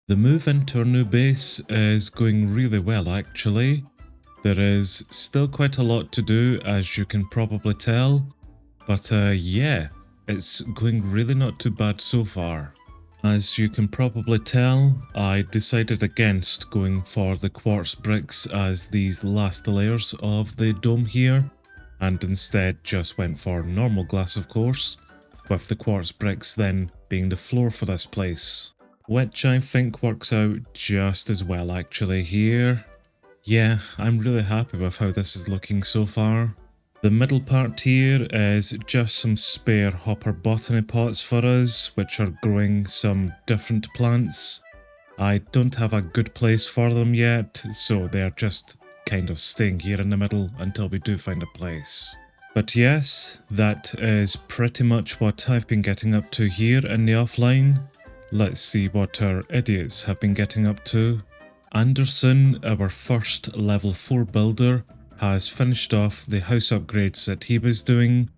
The move into our new base is going really well actually. There is still quite a lot to do, as you can probably tell, but yeah, it's going really not too bad so far. As you can probably tell, I decided against going for the quartz bricks as these last layers of the dome here, and instead just went for normal glass of course, with the quartz bricks then being the floor for this place. Which I think works out just as well actually here. Yeah, I'm really happy with how this is looking so far. The middle part here is just some spare hopper botany pots for us, which are growing some different plants. I don't have a good place for them yet, so they're just kind of staying here in the middle until we do find a place. But yes, that is pretty much what I've been getting up to here in the offline. Let's see what our idiots have been getting up to. Anderson, our first level 4 builder, has finished off the house upgrades that he was doing,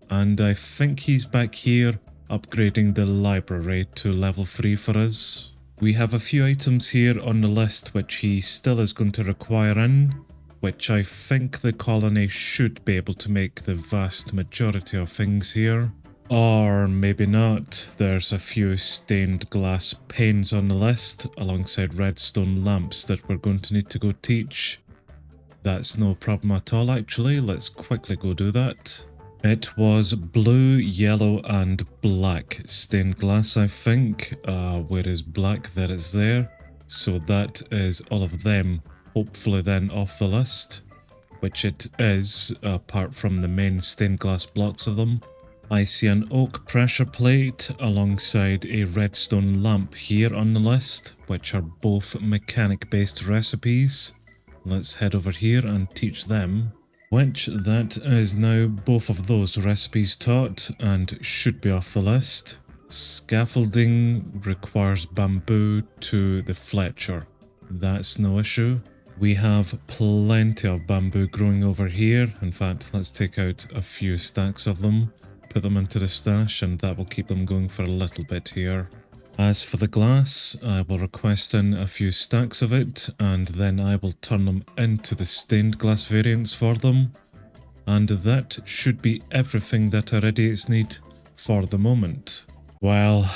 and I think he's back here upgrading the library to level 3 for us. We have a few items here on the list which he still is going to require in, which I think the colony should be able to make the vast majority of things here. Or maybe not. There's a few stained glass panes on the list alongside redstone lamps that we're going to need to go teach. That's no problem at all actually, let's quickly go do that. It was blue, yellow and black stained glass I think. Where is black? There it's there. So that is all of them, hopefully then off the list. Which it is, apart from the main stained glass blocks of them. I see an oak pressure plate alongside a redstone lamp here on the list, which are both mechanic based recipes. Let's head over here and teach them. Which that is now both of those recipes taught and should be off the list. Scaffolding requires bamboo to the Fletcher. That's no issue. We have plenty of bamboo growing over here. In fact, let's take out a few stacks of them, put them into the stash, and that will keep them going for a little bit here. As for the glass, I will request in a few stacks of it, and then I will turn them into the stained glass variants for them. And that should be everything that our idiots need for the moment. Well,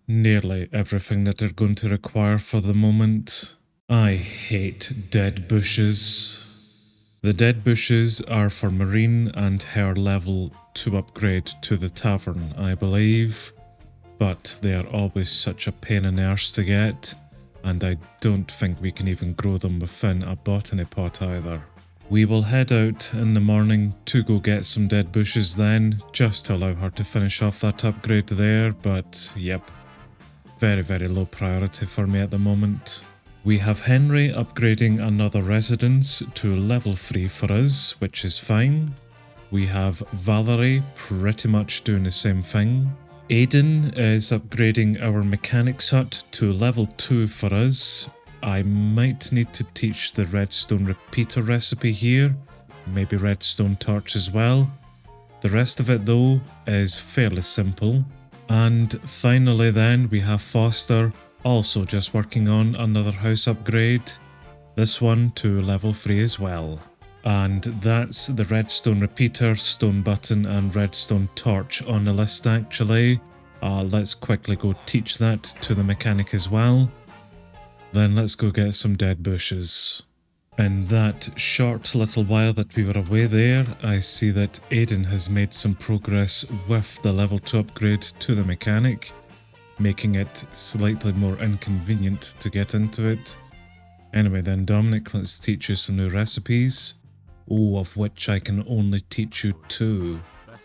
nearly everything that they're going to require for the moment. I hate dead bushes. The dead bushes are for Marine and her level 2 upgrade to the tavern, I believe. But they are always such a pain in the arse to get, and I don't think we can even grow them within a botany pot either. We will head out in the morning to go get some dead bushes then, just to allow her to finish off that upgrade there, but yep, very low priority for me at the moment. We have Henry upgrading another residence to level 3 for us, which is fine. We have Valerie pretty much doing the same thing. Aiden is upgrading our mechanics hut to level 2 for us. I might need to teach the redstone repeater recipe here, maybe redstone torch as well. The rest of it though is fairly simple. And finally then we have Foster also just working on another house upgrade, this one to level 3 as well. And that's the redstone repeater, stone button and redstone torch on the list actually. Let's quickly go teach that to the mechanic as well. Then let's go get some dead bushes. In that short little while that we were away there, I see that Aiden has made some progress with the level 2 upgrade to the mechanic, making it slightly more inconvenient to get into it. Anyway then Dominic, let's teach you some new recipes. Oh, of which I can only teach you 2.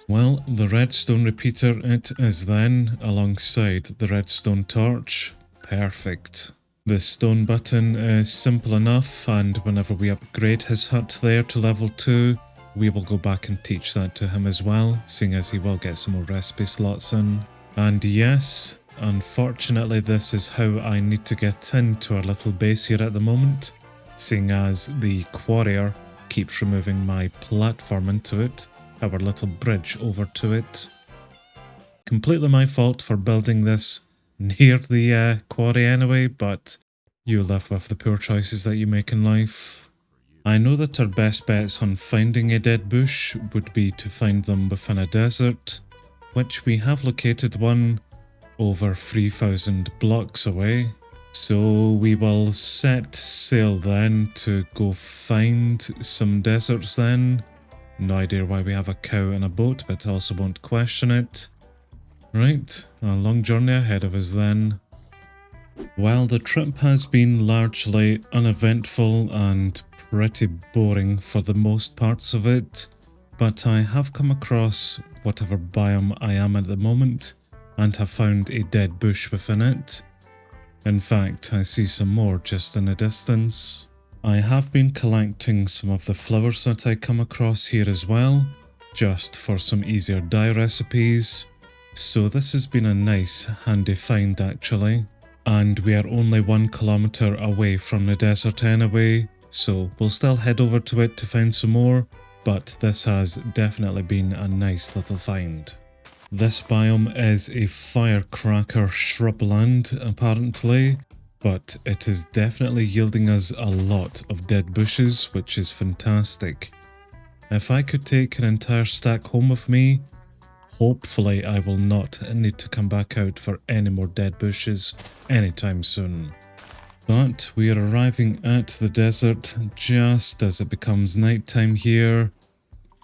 Well, the redstone repeater it is then, alongside the redstone torch. Perfect. The stone button is simple enough, and whenever we upgrade his hut there to level 2, we will go back and teach that to him as well, seeing as he will get some more recipe slots in. And yes, unfortunately this is how I need to get into our little base here at the moment, seeing as the quarrier keeps removing my platform into it, our little bridge over to it. Completely my fault for building this near the quarry anyway, but you live with the poor choices that you make in life. I know that our best bets on finding a dead bush would be to find them within a desert, which we have located one over 3,000 blocks away. So we will set sail then to go find some deserts then. No idea why we have a cow and a boat, but also won't question it. Right, a long journey ahead of us then. Well, the trip has been largely uneventful and pretty boring for the most parts of it, but I have come across whatever biome I am at the moment and have found a dead bush within it. In fact, I see some more just in the distance. I have been collecting some of the flowers that I come across here as well, just for some easier dye recipes. So this has been a nice, handy find actually. And we are only 1 kilometer away from the desert anyway, so we'll still head over to it to find some more, but this has definitely been a nice little find. This biome is a firecracker shrubland, apparently, but it is definitely yielding us a lot of dead bushes, which is fantastic. If I could take an entire stack home with me, hopefully I will not need to come back out for any more dead bushes anytime soon. But we are arriving at the desert just as it becomes nighttime here.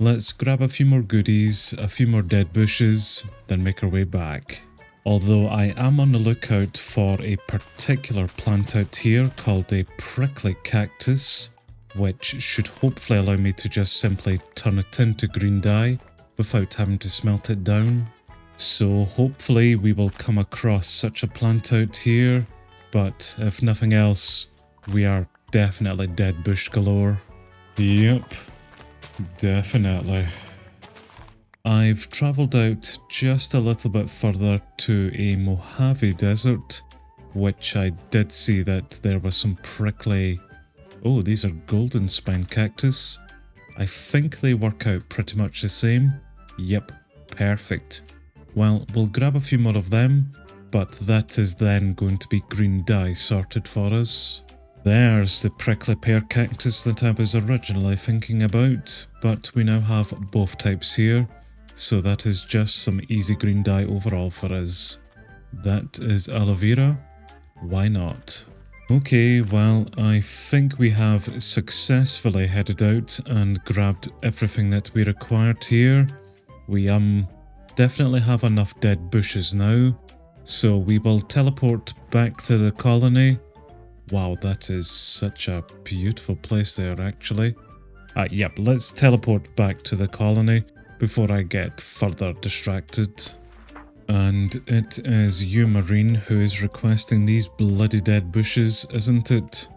Let's grab a few more goodies, a few more dead bushes, then make our way back. Although I am on the lookout for a particular plant out here called a prickly cactus, which should hopefully allow me to just simply turn it into green dye without having to smelt it down. So hopefully we will come across such a plant out here, but if nothing else, we are definitely dead bush galore. Yep. Definitely. I've travelled out just a little bit further to a Mojave desert, which I did see that there was some prickly... Oh, these are golden spine cactus. I think they work out pretty much the same. Yep, perfect. Well, we'll grab a few more of them, but that is then going to be green dye sorted for us. There's the prickly pear cactus that I was originally thinking about, but we now have both types here, so that is just some easy green dye overall for us. That is aloe vera. Why not? Okay, well, I think we have successfully headed out and grabbed everything that we required here. We definitely have enough dead bushes now, so we will teleport back to the colony. Wow, that is such a beautiful place there, actually. Yep, let's teleport back to the colony before I get further distracted. And it is you, Marine, who is requesting these bloody dead bushes, isn't it?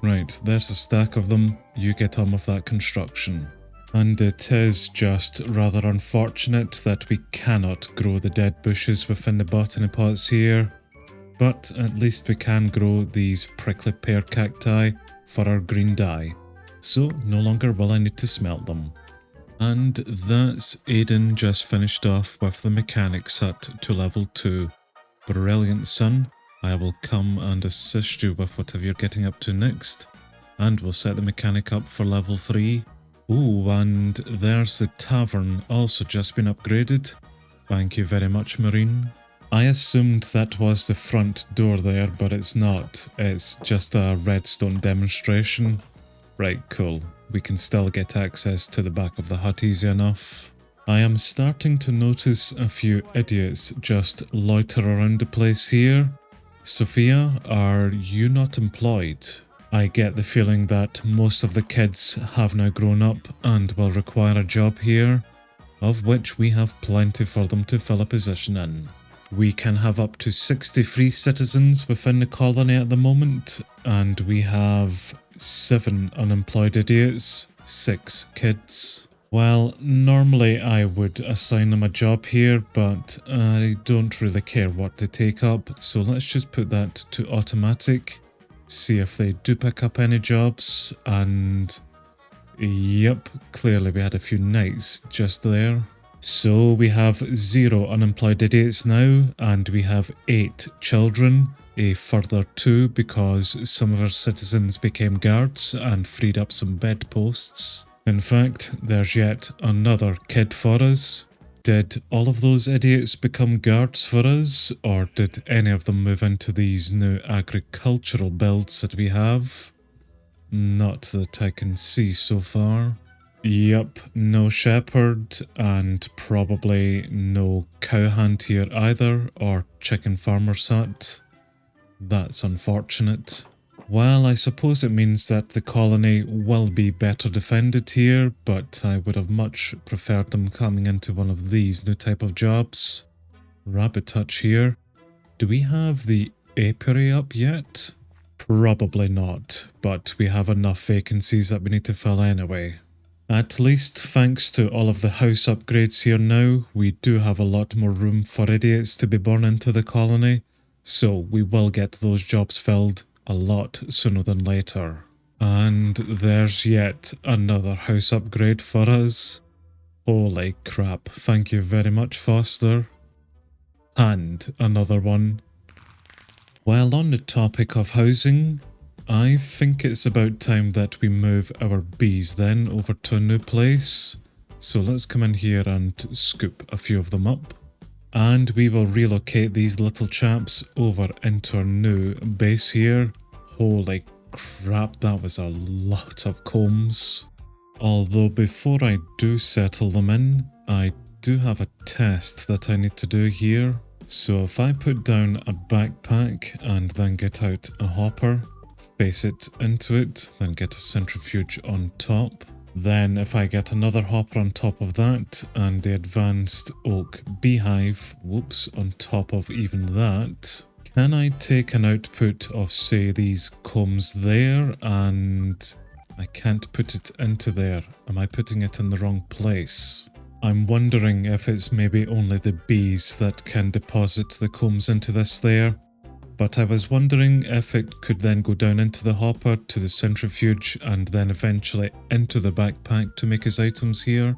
Right, there's a stack of them. You get on with that construction. And it is just rather unfortunate that we cannot grow the dead bushes within the botany pots here. But at least we can grow these prickly pear cacti for our green dye, so no longer will I need to smelt them. And that's Aiden just finished off with the mechanics hut to level 2. Brilliant, son. I will come and assist you with whatever you're getting up to next, and we'll set the mechanic up for level 3. Ooh, and there's the tavern also just been upgraded. Thank you very much, Marine. I assumed that was the front door there, but it's not. It's just a redstone demonstration. Right, cool. We can still get access to the back of the hut easy enough. I am starting to notice a few idiots just loiter around the place here. Sophia, are you not employed? I get the feeling that most of the kids have now grown up and will require a job here, of which we have plenty for them to fill a position in. We can have up to 63 citizens within the colony at the moment, and we have 7 unemployed idiots, 6 kids. Well, normally I would assign them a job here, but I don't really care what they take up, so let's just put that to automatic, see if they do pick up any jobs, and yep, clearly we had a few knights just there. So we have 0 unemployed idiots now, and we have 8 children, a further 2 because some of our citizens became guards and freed up some bedposts. In fact, there's yet another kid for us. Did all of those idiots become guards for us, or did any of them move into these new agricultural builds that we have? Not that I can see so far. Yup, no shepherd, and probably no cowhand here either, or chicken farmer's hut. That's unfortunate. Well, I suppose it means that the colony will be better defended here, but I would have much preferred them coming into one of these new type of jobs. Rabbit hutch here. Do we have the apiary up yet? Probably not, but we have enough vacancies that we need to fill anyway. At least thanks to all of the house upgrades here now, we do have a lot more room for idiots to be born into the colony, so we will get those jobs filled a lot sooner than later. And there's yet another house upgrade for us. Holy crap, thank you very much, Foster. And another one. While on the topic of housing, I think it's about time that we move our bees then over to a new place. So let's come in here and scoop a few of them up. And we will relocate these little chaps over into our new base here. Holy crap, that was a lot of combs. Although before I do settle them in, I do have a test that I need to do here. So if I put down a backpack and then get out a hopper, face it into it, then get a centrifuge on top. Then if I get another hopper on top of that and the advanced oak beehive, whoops, on top of even that, can I take an output of, say, these combs there, and I can't put it into there. Am I putting it in the wrong place? I'm wondering if it's maybe only the bees that can deposit the combs into this there. But I was wondering if it could then go down into the hopper to the centrifuge and then eventually into the backpack to make his items here.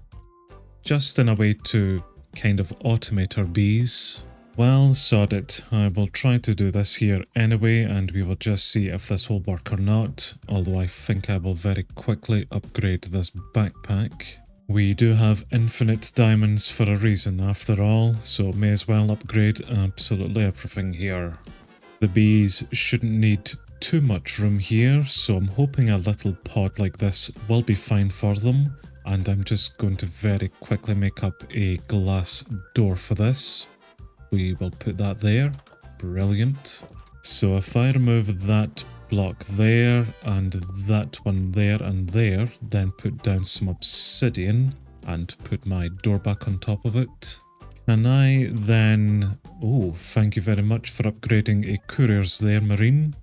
Just in a way to kind of automate our bees. Well, sod it. I will try to do this here anyway, and we will just see if this will work or not. Although I think I will very quickly upgrade this backpack. We do have infinite diamonds for a reason after all, so may as well upgrade absolutely everything here. The bees shouldn't need too much room here, so I'm hoping a little pod like this will be fine for them. And I'm just going to very quickly make up a glass door for this. We will put that there. Brilliant. So if I remove that block there and that one there and there, then put down some obsidian and put my door back on top of it. Can I then... Oh, thank you very much for upgrading a couriers there, Marine.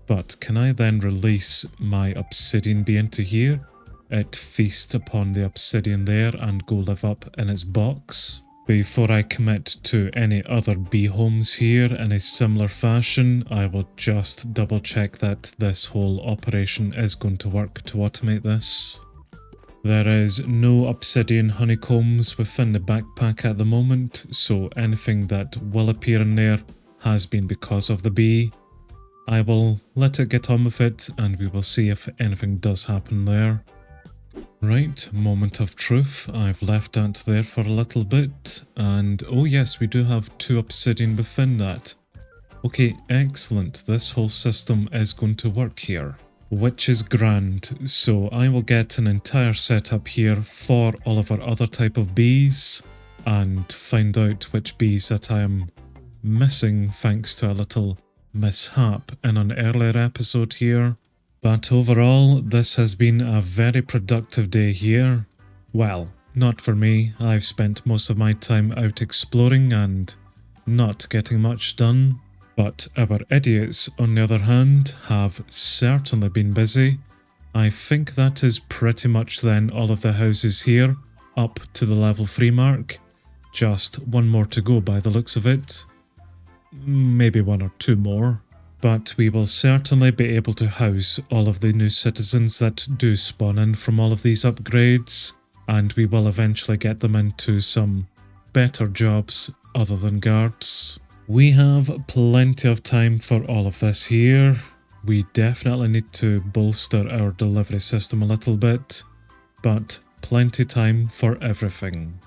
But can I then release my obsidian bee into here? It feast upon the obsidian there and go live up in its box. Before I commit to any other bee homes here in a similar fashion, I will just double check that this whole operation is going to work to automate this. There is no obsidian honeycombs within the backpack at the moment, so anything that will appear in there has been because of the bee. I will let it get on with it and we will see if anything does happen there. Right, moment of truth. I've left that there for a little bit, and oh yes, we do have 2 obsidian within that. Okay, excellent. This whole system is going to work here, which is grand. So I will get an entire setup here for all of our other type of bees and find out which bees that I am missing thanks to a little mishap in an earlier episode here. But overall, this has been a very productive day here. Well, not for me. I've spent most of my time out exploring and not getting much done. But our idiots, on the other hand, have certainly been busy. I think that is pretty much then all of the houses here, up to the level 3 mark. Just one more to go by the looks of it. Maybe 1 or 2 more. But we will certainly be able to house all of the new citizens that do spawn in from all of these upgrades. and we will eventually get them into some better jobs other than guards. We have plenty of time for all of this here. We definitely need to bolster our delivery system a little bit, but plenty time for everything.